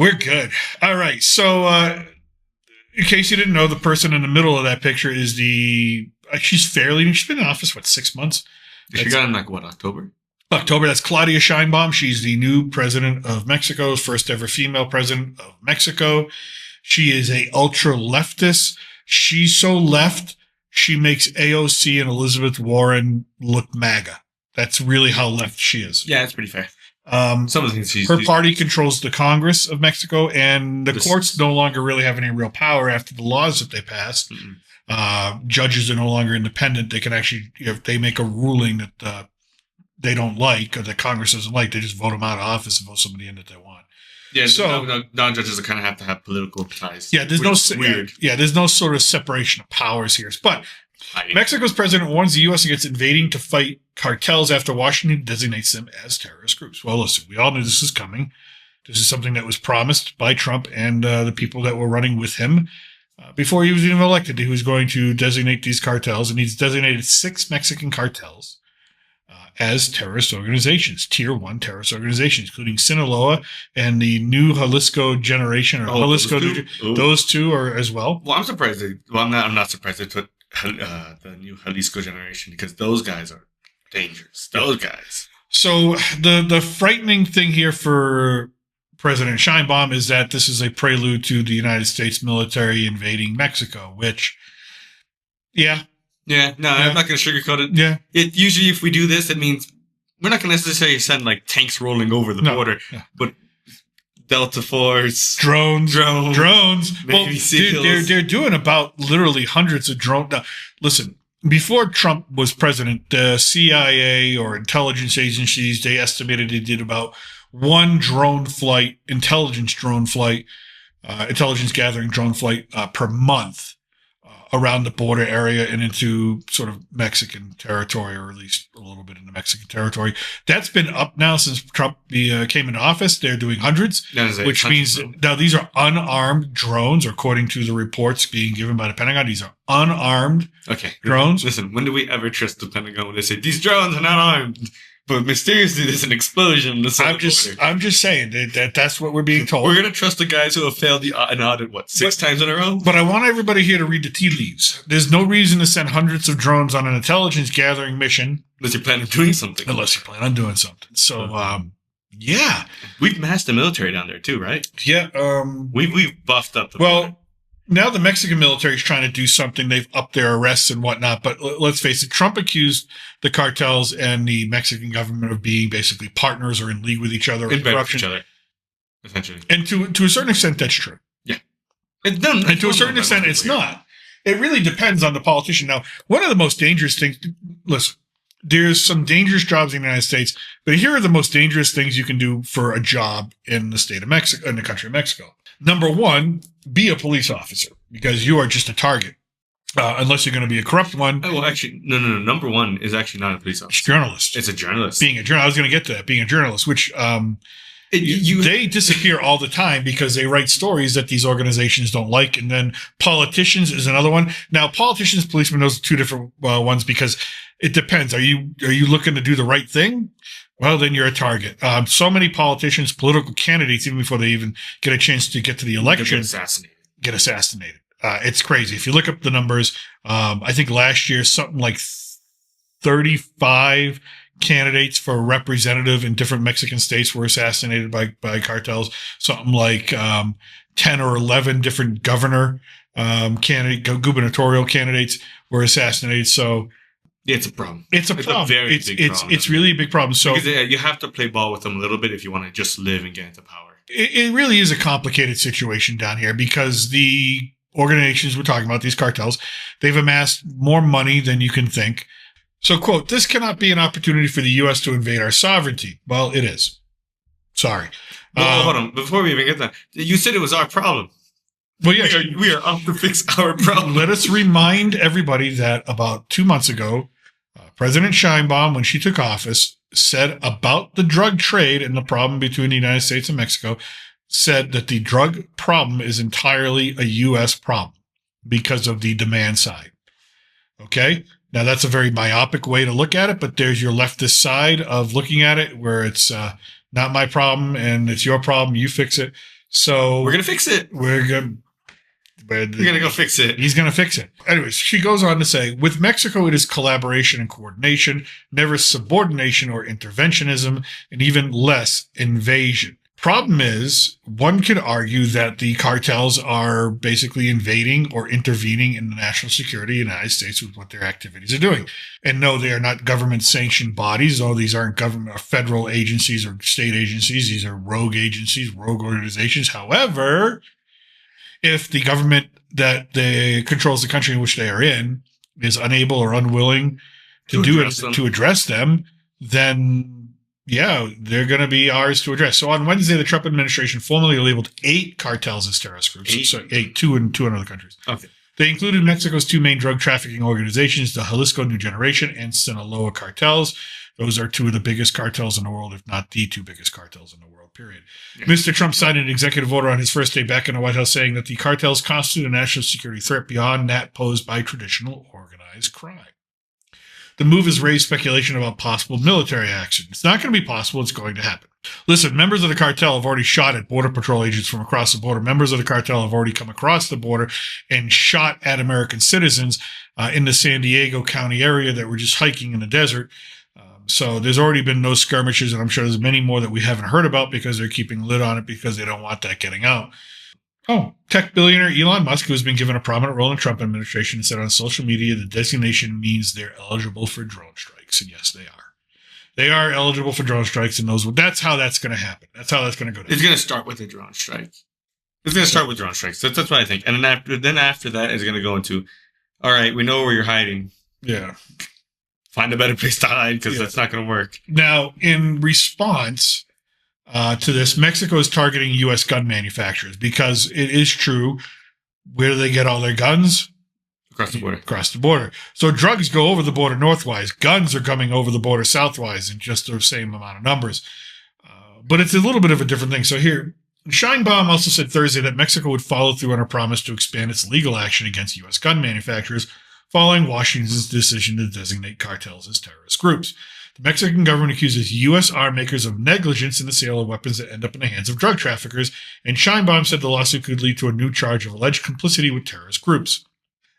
We're good. All right. So, in case you didn't know, the person in the middle of that picture is she's been in office, 6 months? She got in October? October. That's Claudia Sheinbaum. She's the new president of Mexico, first ever female president of Mexico. She is a ultra leftist. She's so left, she makes AOC and Elizabeth Warren look MAGA. That's really how left she is. Yeah, that's pretty fair. Some of the things her party controls the Congress of Mexico, and the courts no longer really have any real power after the laws that they passed. Judges are no longer independent. They can actually, if they make a ruling that they don't like or that Congress doesn't like, they just vote them out of office and vote somebody in that they want. Yeah, so non-judges kind of have to have political ties. Yeah, there's weird. Yeah, there's no sort of separation of powers here. But Mexico's president warns the U.S. against invading to fight cartels after Washington designates them as terrorist groups. Well, listen, we all knew this is coming. This is something that was promised by Trump and the people that were running with him before he was even elected. He was going to designate these cartels, and he's designated 6 Mexican cartels as terrorist organizations, Tier 1 terrorist organizations, including Sinaloa and the New Jalisco Generation, or Jalisco. Those two are as well. Well, I'm surprised. I'm not surprised they took the New Jalisco Generation, because those guys are dangerous. Those guys. So the frightening thing here for President Sheinbaum is that this is a prelude to the United States military invading Mexico, which, I'm not going to sugarcoat it. Yeah. Usually if we do this, it means we're not going to necessarily send tanks rolling over the border, but Delta Force, drones. Maybe SEALs. They're doing about literally hundreds of drones. Now, listen, before Trump was president, the CIA or intelligence agencies, they estimated they did about one intelligence gathering drone flight per month around the border area and into sort of Mexican territory, or at least a little bit into Mexican territory. That's been up now since Trump came into office. They're doing hundreds, which means now these are unarmed drones, according to the reports being given by the Pentagon. These are unarmed drones. Listen, when do we ever trust the Pentagon when they say these drones are not armed? But mysteriously, there's an explosion. I'm just saying that's what we're being told. We're going to trust the guys who have failed an audit, 6 times in a row? But I want everybody here to read the tea leaves. There's no reason to send hundreds of drones on an intelligence gathering mission. Unless you plan on doing something. So, yeah. We've massed the military down there too, right? Yeah. We've buffed up the border. Now the Mexican military is trying to do something. They've upped their arrests and whatnot. But let's face it, Trump accused the cartels and the Mexican government of being basically partners or in league with each other. In bed with each other, essentially. And to a certain extent, that's true. Yeah. And to a certain extent, it's not. It really depends on the politician. Now, one of the most dangerous things, listen, there's some dangerous jobs in the United States, but here are the most dangerous things you can do for a job in the state of Mexico, in the country of Mexico. Number one, be a police officer, because you are just a target, unless you're going to be a corrupt one. Oh, well, actually, no. Number one is actually not a police officer. It's journalist. It's a journalist. Being a journalist. I was going to get to that. Being a journalist, which they disappear all the time because they write stories that these organizations don't like. And then politicians is another one. Now, politicians, policemen, those are two different ones, because it depends. Are you looking to do the right thing? Well, then you're a target. So many politicians, political candidates, even before they even get a chance to get to the election, get assassinated. It's crazy. If you look up the numbers, I think last year something like 35 candidates for representative in different Mexican states were assassinated by cartels. Something like 10 or 11 different gubernatorial candidates were assassinated. So it's a problem. It's a very big problem. It's really a big problem. So because you have to play ball with them a little bit if you want to just live and get into power. It really is a complicated situation down here, because the organizations we're talking about, these cartels, they've amassed more money than you can think. So, quote, "This cannot be an opportunity for the U.S. to invade our sovereignty." Well, it is. Sorry. Hold on. Before we even get that, you said it was our problem. Well, yeah, we are up to fix our problem. Let us remind everybody that about 2 months ago, President Sheinbaum, when she took office, said about the drug trade and the problem between the United States and Mexico, said that the drug problem is entirely a U.S. problem because of the demand side. Okay? Now, that's a very myopic way to look at it, but there's your leftist side of looking at it, where it's not my problem and it's your problem, you fix it. So we're going to fix it. We're going to go fix it. He's going to fix it. Anyways, she goes on to say, with Mexico, it is collaboration and coordination, never subordination or interventionism, and even less invasion. Problem is, one could argue that the cartels are basically invading or intervening in the national security of the United States with what their activities are doing. And no, they are not government-sanctioned bodies. No, these aren't government or federal agencies or state agencies. These are rogue agencies, rogue organizations. However, if the government that controls the country in which they are in is unable or unwilling to address them, then yeah, they're going to be ours to address. So on Wednesday, the Trump administration formally labeled 8 cartels as terrorist groups. 8? So 8, 2 in other countries. Okay. They included Mexico's 2 main drug trafficking organizations, the Jalisco New Generation and Sinaloa cartels. Those are 2 of the biggest cartels in the world, if not the 2 biggest cartels in the world, period. Yeah. Mr. Trump signed an executive order on his first day back in the White House saying that the cartels constitute a national security threat beyond that posed by traditional organized crime. The move has raised speculation about possible military action. It's not going to be possible. It's going to happen. Listen, members of the cartel have already shot at Border Patrol agents from across the border. Members of the cartel have already come across the border and shot at American citizens in the San Diego County area that were just hiking in the desert. So there's already been no skirmishes, and I'm sure there's many more that we haven't heard about because they're keeping a lid on it because they don't want that getting out. Oh, tech billionaire Elon Musk, who has been given a prominent role in the Trump administration, said on social media the designation means they're eligible for drone strikes. And yes, they are. They are eligible for drone strikes, and that's how that's going to happen. That's how that's going to go down. It's going to start with a drone strike. It's going to start with drone strikes. That's what I think. And then after that, it's going to go into, all right, we know where you're hiding. Yeah. Find a better place to hide because that's not going to work. Now, in response to this, Mexico is targeting U.S. gun manufacturers because it is true. Where do they get all their guns? Across the border. Across the border. So drugs go over the border northwise. Guns are coming over the border southwise in just the same amount of numbers. But it's a little bit of a different thing. So here, Scheinbaum also said Thursday that Mexico would follow through on a promise to expand its legal action against U.S. gun manufacturers following Washington's decision to designate cartels as terrorist groups. The Mexican government accuses U.S. arm makers of negligence in the sale of weapons that end up in the hands of drug traffickers, and Scheinbaum said the lawsuit could lead to a new charge of alleged complicity with terrorist groups.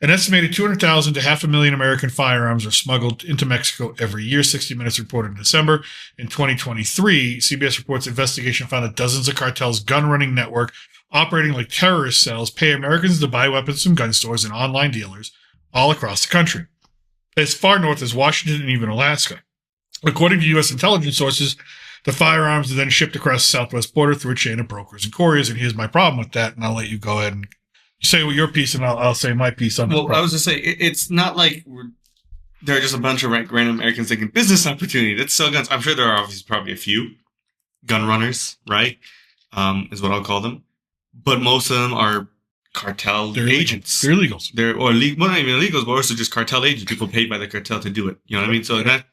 An estimated 200,000 to 500,000 American firearms are smuggled into Mexico every year, 60 Minutes reported in December. In 2023, CBS reports investigation found that dozens of cartels' gun-running network operating like terrorist cells pay Americans to buy weapons from gun stores and online dealers all across the country, as far north as Washington and even Alaska. According to U.S. intelligence sources, the firearms are then shipped across the southwest border through a chain of brokers and couriers. And here's my problem with that, and I'll let you go ahead and say your piece, and I'll say my piece on this. Well, I was going to say, it's not like there are just a bunch of random Americans thinking business opportunity. Let's sell guns. I'm sure there are obviously probably a few gun runners, right? Is what I'll call them. But most of them are cartel agents. They're illegals. Well, not even illegals, but also just cartel agents. People paid by the cartel to do it. You know what I mean? So in that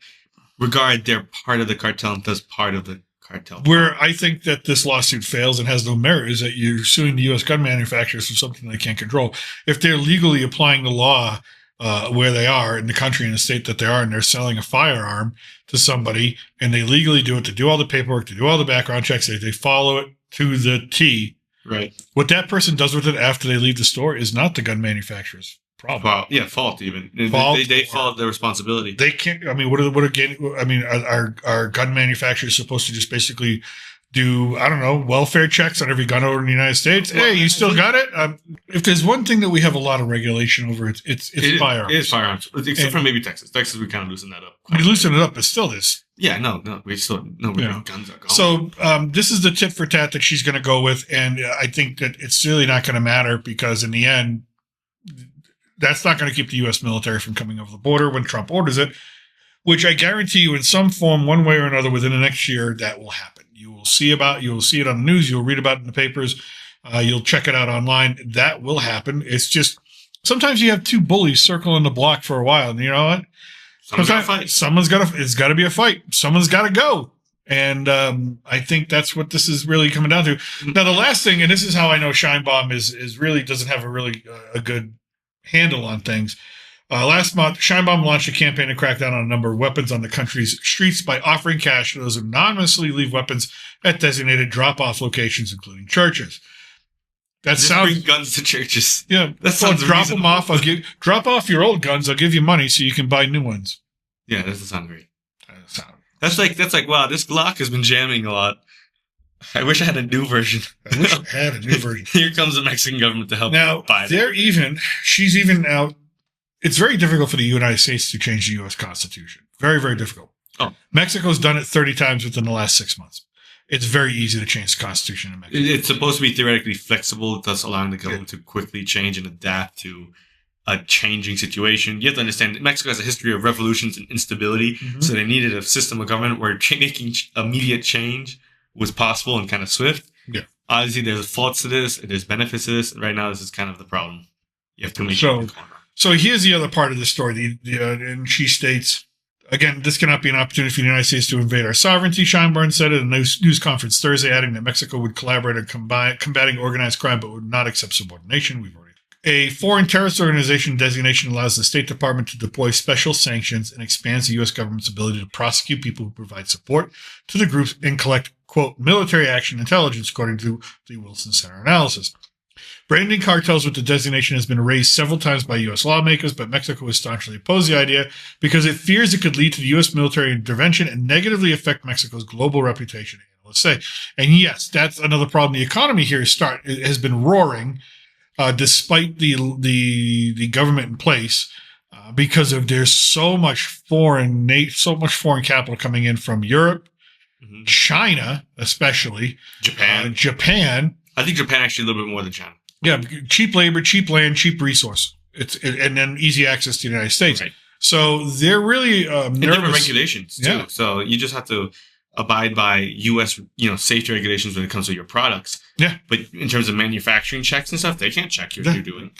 regard, they're part of the cartel and thus part of the cartel. Where I think that this lawsuit fails and has no merit is that you're suing the U.S. gun manufacturers for something they can't control. If they're legally applying the law where they are in the country and the state that they are, and they're selling a firearm to somebody, and they legally do it, to do all the paperwork, to do all the background checks, they follow it to the T. Right. What that person does with it after they leave the store is not the gun manufacturer's problem. Well, yeah, fault even. They follow their responsibility. They can't. I mean, are gun manufacturers supposed to just basically do, I don't know, welfare checks on every gun owner in the United States? Well, hey, you still got it? If there's one thing that we have a lot of regulation over, it's firearms. It is firearms, except for maybe Texas. Texas, we kind of loosen that up. We loosen it up, but still this. Yeah, no, we still guns are gone. So this is the tit for tat that she's going to go with, and I think that it's really not going to matter because in the end, that's not going to keep the U.S. military from coming over the border when Trump orders it, which I guarantee you in some form, one way or another, within the next year, that will happen. You will see it on the news. You'll read about it in the papers. You'll check it out online. That will happen. It's just sometimes you have 2 bullies circling the block for a while, and you know what? It's got to be a fight. Someone's got to go. And I think that's what this is really coming down to. Now, the last thing, and this is how I know Scheinbaum is really doesn't have a good handle on things. Last month, Scheinbaum launched a campaign to crack down on a number of weapons on the country's streets by offering cash to those who anonymously leave weapons at designated drop-off locations, including churches. That Just sounds bring guns to churches. yeah. That sounds drop reasonable. them off. Drop off your old guns. I'll give you money so you can buy new ones. Yeah, that doesn't sound great. That's That's like wow, this Glock has been jamming a lot. I wish I had a new version. I wish I had a new version. Here comes the Mexican government to help Now, buy that. she's even out. It's very difficult for the United States to change the U.S. Constitution. Very, very difficult. Oh. Mexico's done it 30 times within the last 6 months. It's very easy to change the Constitution in Mexico. It's supposed to be theoretically flexible, thus allowing the government to quickly change and adapt to a changing situation. You have to understand that Mexico has a history of revolutions and instability, so they needed a system of government where making immediate change was possible and kind of swift. Yeah. Obviously, there's faults to this, there's benefits to this. Right now, this is kind of the problem. You have to make So here's the other part of the story. And she states, again, this cannot be an opportunity for the United States to invade our sovereignty, Scheinborn said at a news conference Thursday, adding that Mexico would collaborate on combating organized crime but would not accept subordination. A foreign terrorist organization designation allows the State Department to deploy special sanctions and expands the U.S. government's ability to prosecute people who provide support to the groups and collect, quote, military action intelligence, according to the Wilson Center analysis. Branding cartels with the designation has been raised several times by U.S. lawmakers, but Mexico has staunchly opposed the idea because it fears it could lead to the U.S. military intervention and negatively affect Mexico's global reputation, analysts say. And yes, that's another problem. The economy here has been roaring, despite the government in place, because there's so much foreign capital coming in from Europe, China, especially Japan. I think Japan actually a little bit more than China. Yeah, cheap labor, cheap land, cheap resource. And then easy access to the United States. Right. So they're really and nervous. different regulations too. Yeah. So you just have to abide by U.S. safety regulations when it comes to your products. Yeah. But in terms of manufacturing checks and stuff, they can't check what you're doing.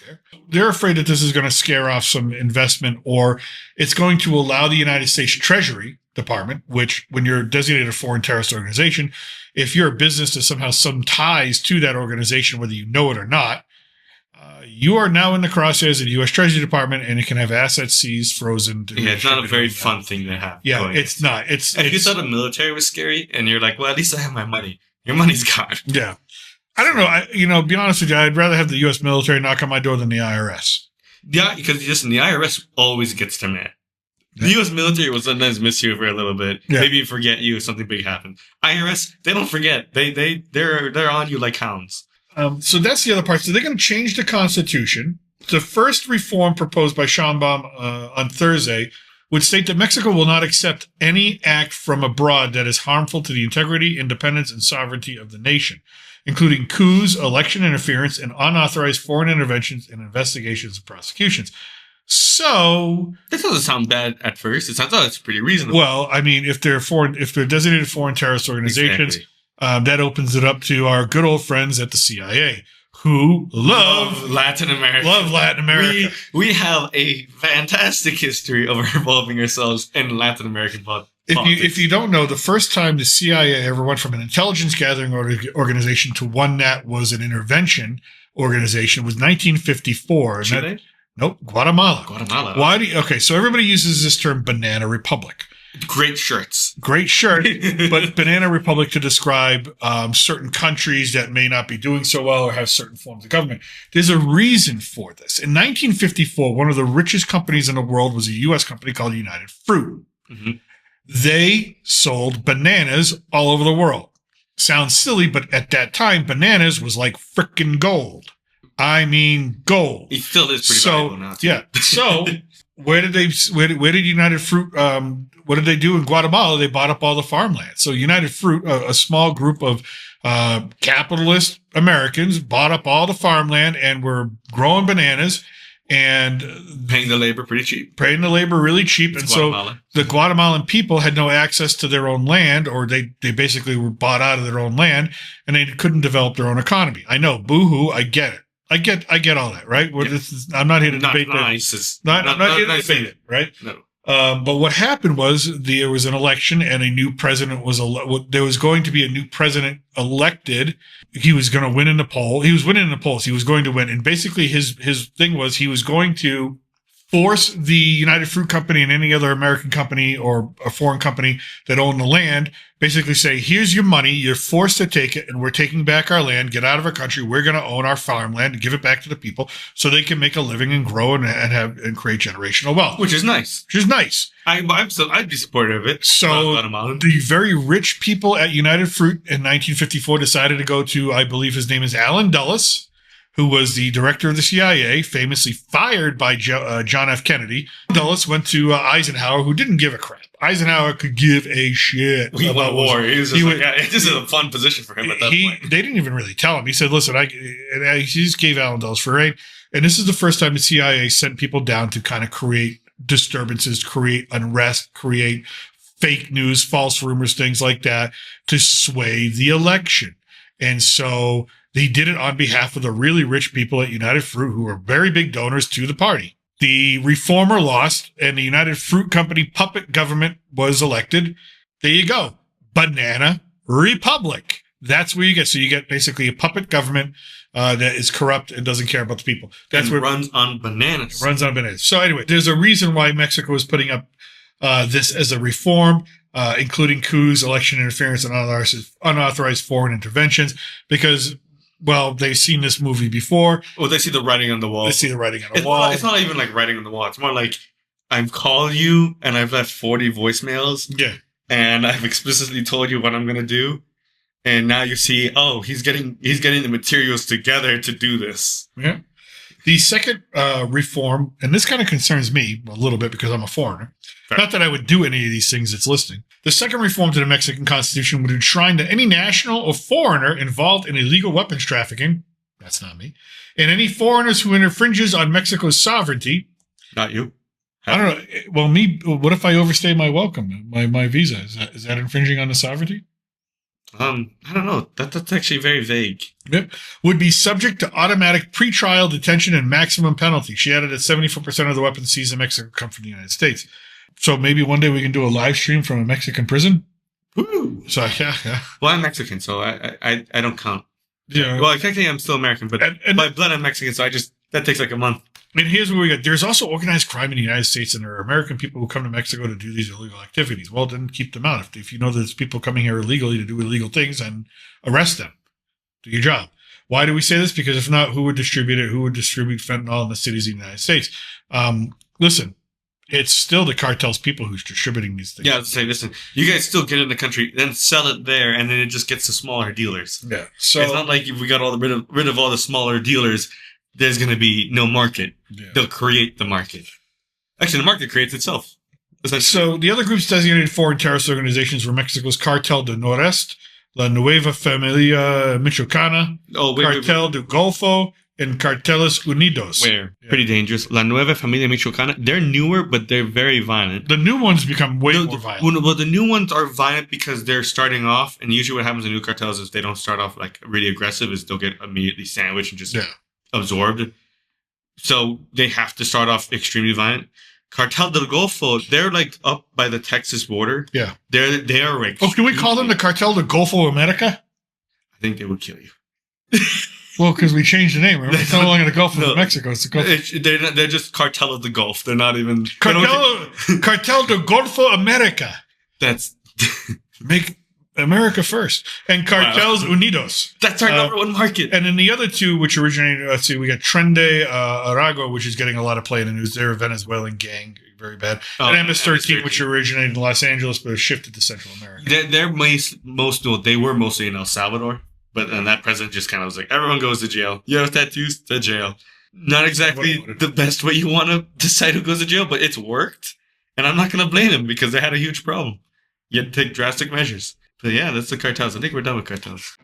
They're afraid that this is going to scare off some investment, or it's going to allow the United States Treasury Department, which when you're designated a foreign terrorist organization, if you're a business that somehow some ties to that organization, whether you know it or not, you are now in the crosshairs of the U.S. Treasury Department, and it can have assets seized, frozen. Yeah, it's not a very fun thing to have. Yeah, it's not. If you thought the military was scary, and you're like, well, at least I have my money. Your money's gone. Yeah. I don't know. Be honest with you, I'd rather have the U.S. military knock on my door than the IRS. Yeah, because listen, the IRS always gets to mad. The U.S. military will sometimes miss you for a little bit. Yeah. Maybe forget you if something big happened. IRS, they don't forget. They're on you like hounds. So that's the other part. So they're going to change the Constitution. The first reform proposed by Scheinbaum on Thursday would state that Mexico will not accept any act from abroad that is harmful to the integrity, independence, and sovereignty of the nation, including coups, election interference, and unauthorized foreign interventions in investigations and prosecutions. So that doesn't sound bad at first. I thought it's pretty reasonable. Well, I mean, if they're designated foreign terrorist organizations, that opens it up to our good old friends at the CIA, who love Latin America. We have a fantastic history of revolving ourselves in Latin American politics. If you don't know, the first time the CIA ever went from an intelligence gathering organization to one that was an intervention organization was 1954. Chile? Nope, Guatemala. Guatemala. So everybody uses this term banana republic. Great shirts. Great shirt, but banana republic to describe certain countries that may not be doing so well or have certain forms of government. There's a reason for this. In 1954, one of the richest companies in the world was a U.S. company called United Fruit. Mm-hmm. They sold bananas all over the world. Sounds silly, but at that time, bananas was like frickin' gold. I mean, gold. It still is pretty valuable now, too. Yeah. So where did United Fruit, what did they do in Guatemala? They bought up all the farmland. So United Fruit, a small group of capitalist Americans, bought up all the farmland and were growing bananas and paying the labor pretty cheap. Paying the labor really cheap. And so the Guatemalan people had no access to their own land, or they basically were bought out of their own land, and they couldn't develop their own economy. I know, boo-hoo, I get it. I get all that, right? Well, I'm not here to debate that. I'm not here to debate it, right? No. But what happened was there was an election and a new president there was going to be a new president elected. He was going to win in the poll. He was winning in the polls. He was going to win. And basically his thing was he was going to force the United Fruit Company and any other American company or a foreign company that own the land, basically say, here's your money, you're forced to take it, and we're taking back our land, get out of our country, we're going to own our farmland and give it back to the people so they can make a living and grow and create generational wealth. Which is nice. I'd be supportive of it. So the very rich people at United Fruit in 1954 decided to go to, I believe his name is Allen Dulles, who was the director of the CIA, famously fired by John F. Kennedy. Dulles went to Eisenhower, who didn't give a crap. Eisenhower could give a shit. He won a war. This is a fun position for him at that point. They didn't even really tell him. He said, listen, he just gave Allen Dulles free rein. And this is the first time the CIA sent people down to kind of create disturbances, create unrest, create fake news, false rumors, things like that to sway the election. And so they did it on behalf of the really rich people at United Fruit, who were very big donors to the party. The reformer lost, and the United Fruit Company puppet government was elected. There you go. Banana Republic. That's where you get. So you get basically a puppet government that is corrupt and doesn't care about the people. That's what runs on bananas. Runs on bananas. So anyway, there's a reason why Mexico is putting up this as a reform, including coups, election interference, and unauthorized foreign interventions, because, well, they've seen this movie before. Well, they see the writing on the wall. It's not even like writing on the wall. It's more like, I've called you and I've left 40 voicemails. Yeah. And I've explicitly told you what I'm going to do. And now you see, he's getting the materials together to do this. Yeah. The second reform, and this kind of concerns me a little bit because I'm a foreigner. Fair. Not that I would do any of these things it's listing. The second reform to the Mexican Constitution would enshrine that any national or foreigner involved in illegal weapons trafficking, that's not me, and any foreigners who infringes on Mexico's sovereignty. Not you. I don't know. Well, me. What if I overstay my welcome, my visa? Is that infringing on the sovereignty? I don't know. That's actually very vague. Yep. Would be subject to automatic pretrial detention and maximum penalty. She added that 74% of the weapons seized in Mexico come from the United States. So maybe one day we can do a live stream from a Mexican prison. Woo! So yeah. Well, I'm Mexican, so I don't count. Yeah. Well, technically I'm still American, but by blood I'm Mexican, so that takes like a month. And here's what we got. There's also organized crime in the United States, and there are American people who come to Mexico to do these illegal activities. Well, then keep them out. If you know there's people coming here illegally to do illegal things, and arrest them. Do your job. Why do we say this? Because if not, who would distribute it? Who would distribute fentanyl in the cities of the United States? Listen, it's still the cartel's people who's distributing these things. Yeah, I'd say, listen, you guys still get in the country, then sell it there, and then it just gets to smaller dealers. Yeah. So it's not like if we got rid of all the smaller dealers, there's going to be no market. Yeah. They'll create the market. Actually, the market creates itself. So the other groups designated foreign terrorist organizations were Mexico's Cartel de Noreste, La Nueva Familia Michoacana, Cartel de Golfo, and Carteles Unidos. Where? Yeah. Pretty dangerous. La Nueva Familia Michoacana. They're newer, but they're very violent. The new ones become more violent. Well, the new ones are violent because they're starting off, and usually what happens in new cartels is they don't start off like really aggressive, is they'll get immediately sandwiched and just absorbed. So they have to start off extremely violent. Cartel del Golfo, they're like up by the Texas border. Yeah. They are like... Oh, can we call them the Cartel del Golfo America? I think they would kill you. Well, because we changed the name. Remember? It's no longer the Gulf of Mexico. It's the Gulf. They're just Cartel of the Gulf. They're not even... Cartel del Golfo America. That's... Make America first. And Cartels Unidos. That's our number one market. And then the other two, which originated... Let's see, we got Trende Arago, which is getting a lot of play in the news. They're a Venezuelan gang. Very bad. And MS-13, which originated in Los Angeles, but has shifted to Central America. They were mostly in El Salvador. But then that president just kind of was like, everyone goes to jail. You have tattoos, to jail. Not exactly the best way you want to decide who goes to jail, but it's worked. And I'm not going to blame him because they had a huge problem. You had to take drastic measures. But yeah, that's the cartels. I think we're done with cartels.